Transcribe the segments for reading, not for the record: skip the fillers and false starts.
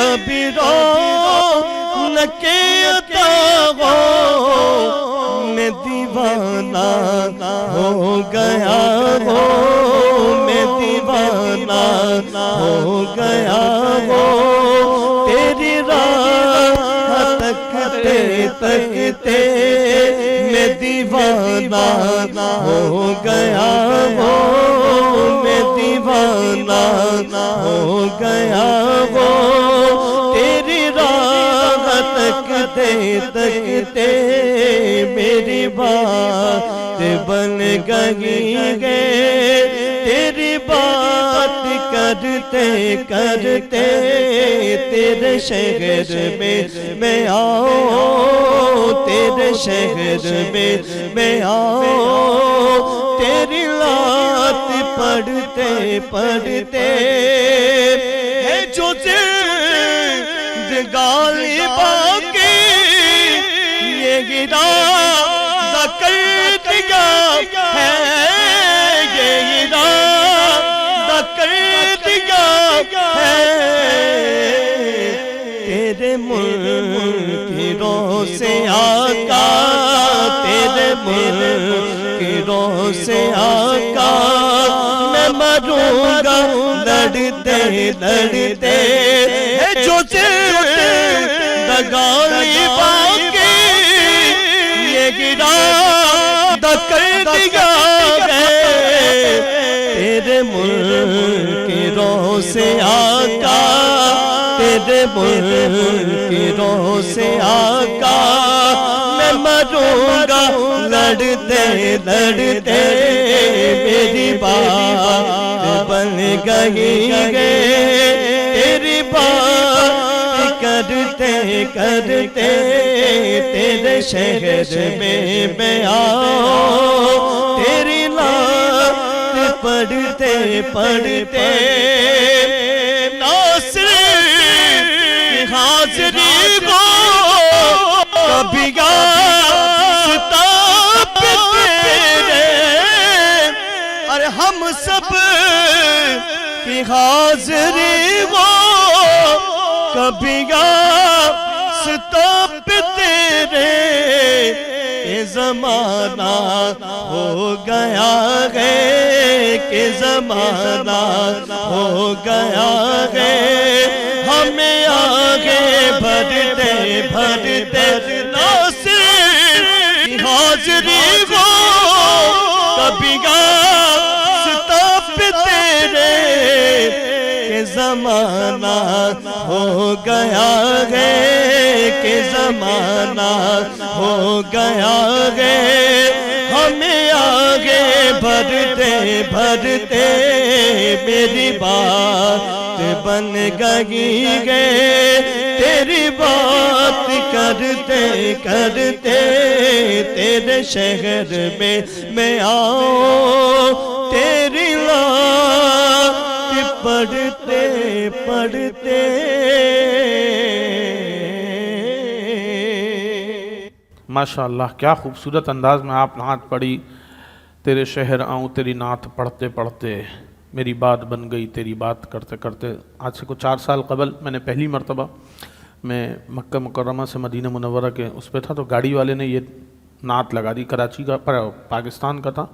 کبھی رونق عطا ہو میں دیوانہ ہو گیا ہو میں دیوانہ ہو گیا ہو تیری راہ تکتے تکتے میں دیوانہ ہو گیا ہو میں دیوانہ ہو گیا ہو تیری راہ تکتے تکتے میری بات بن گئی ہے تیری بات کرتے کرتے تیرے شہر میں آؤں تیرے شہر میں آؤں تیری لات پڑھتے پڑھتے ہے جو زندگانی باقی یہ ارادہ کر دیا ہے یہ ارادہ کر دیا ہے تیرے منکروں سے آقا تیرے منکروں سے آقا میں مروں گا لڑتے لڑتے جو زندگانی باقی یہ ارادہ کر دیا ہے تیرے منکروں سے آقا تیرے منکروں سے آقا میں مروں گا لڑتے لڑتے میری بات بن گئی ہے تیری بات کرتے کرتے تیرے شہر میں آؤں تیری لات پڑھتے پڑھتے حاضری کو کبھی گاستا تیرے اور ہم سب کی حاضری کو کبھی گاستا تیرے کہ زمانہ ہو گیا ہے کہ زمانہ ہو گیا ہے ہمیں آگے بڑھتے بڑھتے ناصر کی حاضری ہو کبھی گاستا تیرے کہ زمانہ ہو گیا ہے کہ زمانہ ہو گیا ہے ہمیں آگے بڑھتے بڑھتے میری بات بن گئی ہے تیری بات کرتے کرتے تیرے شہر میں آؤں تیری لات پڑھتے پڑھتے ماشاءاللہ کیا خوبصورت انداز میں آپ نعت پڑھی تیرے شہر آؤں تیری نعت پڑھتے پڑھتے میری بات بن گئی تیری بات کرتے کرتے آج سے کچھ 4 سال قبل میں نے پہلی مرتبہ میں مکہ مکرمہ سے مدینہ منورہ کے اس پہ تھا تو گاڑی والے نے یہ نعت لگا دی کراچی کا پاکستان کا تھا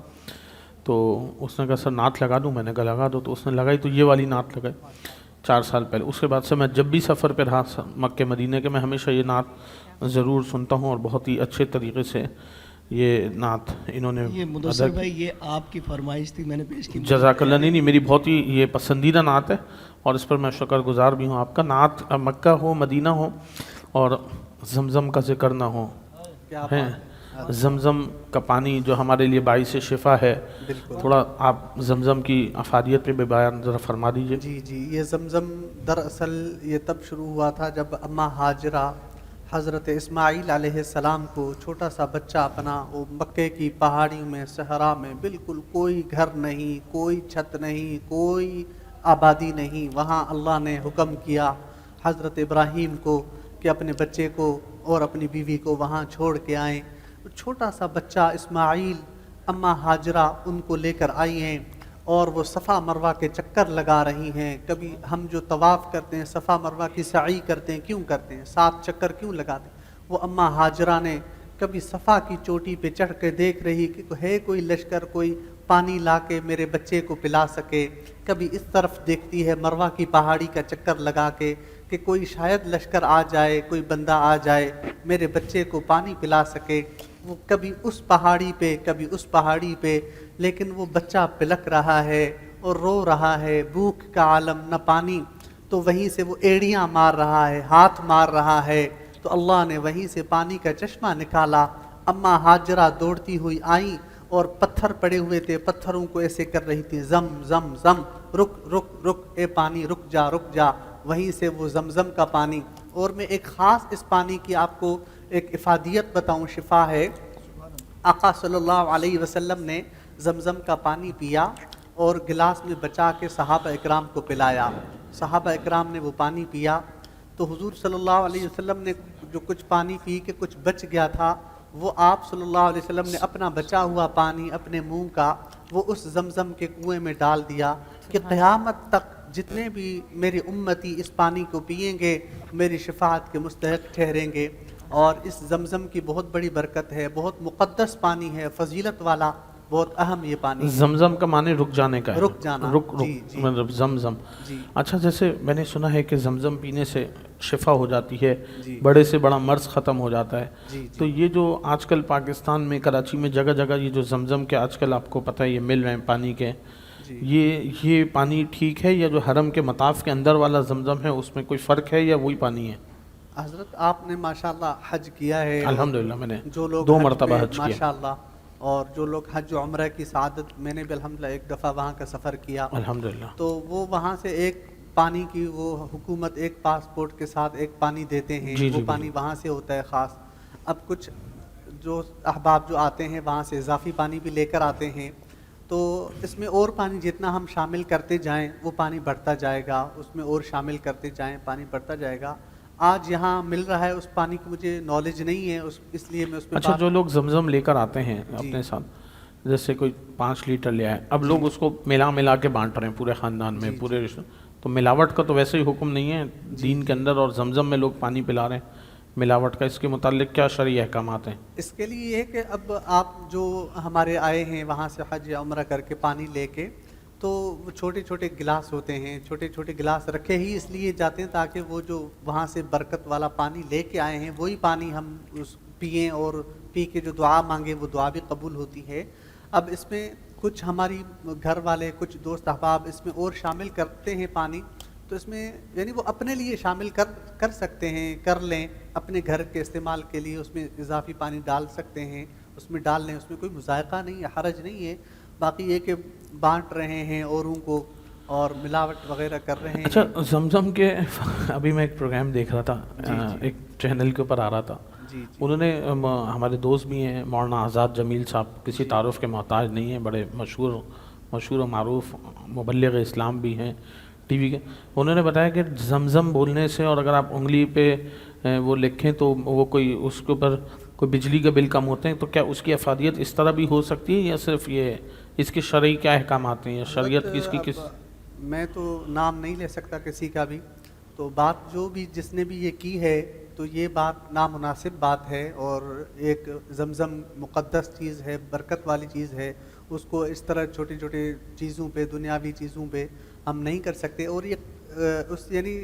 تو اس نے کہا سر نعت لگا دوں میں نے کہا لگا دو تو اس نے لگائی تو یہ والی نعت لگائی 4 سال پہلے اس کے بعد سے میں جب بھی سفر پہ رہا مکہ مدینہ کے میں ہمیشہ یہ نعت ضرور سنتا ہوں اور بہت ہی اچھے طریقے سے یہ نعت انہوں نے یہ مدثر بھائی یہ آپ کی فرمائش تھی میں نے پیش کی جزاک اللہ نہیں میری بہت ہی یہ پسندیدہ نعت ہے اور اس پر میں شکر گزار بھی ہوں آپ کا نعت مکہ ہو مدینہ ہو اور زمزم کا ذکر نہ ہو زمزم کا پانی جو ہمارے لیے باعث شفا ہے تھوڑا آپ زمزم کی افادیت پہ بھی بیان ذرا فرما دیجئے جی یہ زمزم دراصل یہ تب شروع ہوا تھا جب اماں ہاجرہ حضرت اسماعیل علیہ السلام کو چھوٹا سا بچہ اپنا وہ مکے کی پہاڑی میں صحرا میں بالکل کوئی گھر نہیں کوئی چھت نہیں کوئی آبادی نہیں وہاں اللہ نے حکم کیا حضرت ابراہیم کو کہ اپنے بچے کو اور اپنی بیوی کو وہاں چھوڑ کے آئیں چھوٹا سا بچہ اسماعیل اماں ہاجرہ ان کو لے کر آئی ہیں اور وہ صفا مروہ کے چکر لگا رہی ہیں. کبھی ہم جو طواف کرتے ہیں صفا مروہ کی سعی کرتے ہیں کیوں کرتے ہیں؟ 7 چکر کیوں لگاتے ہیں؟ وہ اماں ہاجرہ نے کبھی صفا کی چوٹی پہ چڑھ کے دیکھ رہی کہ ہے کوئی لشکر کوئی پانی لا کے میرے بچے کو پلا سکے. کبھی اس طرف دیکھتی ہے مروہ کی پہاڑی کا چکر لگا کے کہ کوئی شاید لشکر آ جائے کوئی بندہ آ جائے میرے بچے کو پانی پلا سکے. وہ کبھی اس پہاڑی پہ کبھی اس پہاڑی پہ، لیکن وہ بچہ پلک رہا ہے اور رو رہا ہے، بھوک کا عالم نہ پانی. تو وہیں سے وہ ایڑیاں مار رہا ہے، ہاتھ مار رہا ہے، تو اللہ نے وہیں سے پانی کا چشمہ نکالا. اماں ہاجرہ دوڑتی ہوئی آئیں اور پتھر پڑے ہوئے تھے، پتھروں کو ایسے کر رہی تھی، زم زم زم، رک رک رک اے پانی رک جا رک جا. وہیں سے وہ زمزم کا پانی. اور میں ایک خاص اس پانی کی آپ کو ایک افادیت بتاؤں، شفا ہے. آقا صلی اللہ علیہ وسلم نے زمزم کا پانی پیا اور گلاس میں بچا کے صحابہ اکرام کو پلایا. صحابہ اکرام نے وہ پانی پیا تو حضور صلی اللہ علیہ وسلم نے جو کچھ پانی پی کے کچھ بچ گیا تھا وہ آپ صلی اللہ علیہ وسلم نے اپنا بچا ہوا پانی اپنے منہ کا وہ اس زمزم کے کنویں میں ڈال دیا کہ قیامت تک جتنے بھی میری امتی اس پانی کو پئیں گے میری شفاعت کے مستحق ٹھہریں گے. اور اس زمزم کی بہت بڑی برکت ہے، بہت مقدس پانی ہے، فضیلت والا، بہت اہم یہ پانی. زمزم کا معنی رک جانے کا ہے، رک جانا، رک جی جی مطلب زمزم. جی اچھا، جیسے میں نے سنا ہے کہ زمزم پینے سے شفا ہو جاتی ہے، جی بڑے سے بڑا مرض ختم ہو جاتا ہے. جی تو یہ جو آج کل پاکستان میں کراچی میں جگہ جگہ یہ جو زمزم کے آج کل آپ کو پتہ ہے یہ مل رہے ہیں پانی کے، جی. یہ پانی ٹھیک ہے یا جو حرم کے مطاف کے اندر والا زمزم ہے اس میں کوئی فرق ہے یا وہی پانی ہے؟ حضرت آپ نے ماشاءاللہ حج کیا ہے، الحمدللہ میں نے جو لوگ 2 مرتبہ حج کیا ماشاءاللہ، اور جو لوگ حج و عمرہ کی سعادت، میں نے بھی الحمدللہ ایک دفعہ وہاں کا سفر کیا. الحمدللہ. تو وہ وہاں سے ایک پانی کی وہ حکومت ایک پاسپورٹ کے ساتھ ایک پانی دیتے ہیں، جی وہ جی پانی وہاں سے ہوتا ہے خاص. اب کچھ جو احباب جو آتے ہیں وہاں سے اضافی پانی بھی لے کر آتے ہیں، تو اس میں اور پانی جتنا ہم شامل کرتے جائیں وہ پانی بڑھتا جائے گا، اس میں اور شامل کرتے جائیں پانی بڑھتا جائے گا. آج یہاں مل رہا ہے اس پانی کی مجھے نالج نہیں ہے، اس لیے میں اس پہ اچھا، جو لوگ زمزم لے کر آتے ہیں جی. اپنے ساتھ، جیسے کوئی 5 لیٹر لے آئے، اب لوگ اس کو ملا کے بانٹ رہے ہیں پورے خاندان میں، پورے رشتہ، تو ملاوٹ کا تو ویسے ہی حکم نہیں ہے دین کے اندر، اور زمزم میں لوگ پانی پلا رہے ہیں ملاوٹ کا، اس کے متعلق کیا شرعی احکامات ہیں؟ اس کے لیے یہ ہے کہ اب آپ جو ہمارے آئے ہیں وہاں سے حج یا عمرہ کر کے پانی لے کے، تو وہ چھوٹے چھوٹے گلاس ہوتے ہیں، چھوٹے چھوٹے گلاس رکھے ہی اس لیے جاتے ہیں تاکہ وہ جو وہاں سے برکت والا پانی لے کے آئے ہیں وہی پانی ہم پئیں، اور پی کے جو دعا مانگے وہ دعا بھی قبول ہوتی ہے. اب اس میں کچھ ہماری گھر والے کچھ دوست احباب اس میں اور شامل کرتے ہیں پانی، تو اس میں یعنی وہ اپنے لیے شامل کر سکتے ہیں، کر لیں اپنے گھر کے استعمال کے لیے، اس میں اضافی پانی ڈال سکتے ہیں، اس میں ڈال لیں، اس میں کوئی مذائقہ نہیں ہے، حرج نہیں ہے. باقی یہ کہ بانٹ رہے ہیں اوروں کو اور ملاوٹ وغیرہ کر رہے ہیں. اچھا، زمزم کے ابھی میں ایک پروگرام دیکھ رہا تھا، ایک چینل کے اوپر آ رہا تھا، انہوں نے ہمارے دوست بھی ہیں مولانا آزاد جمیل صاحب، کسی تعارف کے محتاج نہیں ہیں، بڑے مشہور و معروف مبلغ اسلام بھی ہیں ٹی وی کے. انہوں نے بتایا کہ زمزم بولنے سے، اور اگر آپ انگلی پہ وہ لکھیں تو وہ کوئی اس کے اوپر کوئی بجلی کا بل کم ہوتے ہیں، تو کیا اس کی افادیت اس طرح بھی ہو سکتی ہے یا صرف یہ اس کی شرعی کیا احکامات ہیں یا شریعت کس میں تو نام نہیں لے سکتا کسی کا بھی، تو بات جو بھی جس نے بھی یہ کی ہے تو یہ بات نامناسب بات ہے، اور ایک زمزم مقدس چیز ہے، برکت والی چیز ہے، اس کو اس طرح چھوٹی چھوٹی چیزوں پہ، دنیاوی چیزوں پہ ہم نہیں کر سکتے. اور یہ یعنی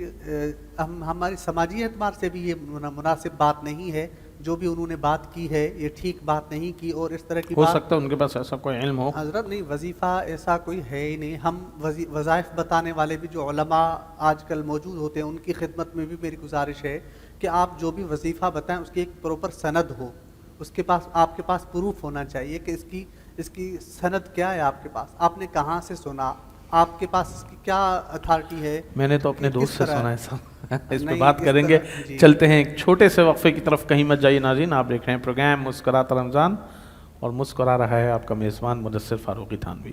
ہماری سماجی اعتبار سے بھی یہ مناسب بات نہیں ہے. جو بھی انہوں نے بات کی ہے یہ ٹھیک بات نہیں کی، اور اس طرح کی ہو سکتا ہے ان کے پاس ایسا کوئی علم ہو. حضرت نہیں، وظیفہ ایسا کوئی ہے ہی نہیں. ہم وظائف بتانے والے بھی جو علماء آج کل موجود ہوتے ہیں ان کی خدمت میں بھی میری گزارش ہے کہ آپ جو بھی وظیفہ بتائیں اس کی ایک پروپر سند ہو، اس کے پاس آپ کے پاس پروف ہونا چاہیے کہ اس کی سند کیا ہے، آپ کے پاس آپ نے کہاں سے سنا، آپ کے پاس اس کی کیا اتھارٹی ہے. میں نے تو اپنے دوست سے سنا ہے سب، اس پہ نہیں، بات کریں گے. چلتے ہیں ایک چھوٹے سے وقفے کی طرف، کہیں مت جائیے ناظرین. آپ دیکھ رہے ہیں پروگرام مسکراتا رمضان، اور مسکرا رہا ہے آپ کا میزبان مدثر فاروقی تھانوی.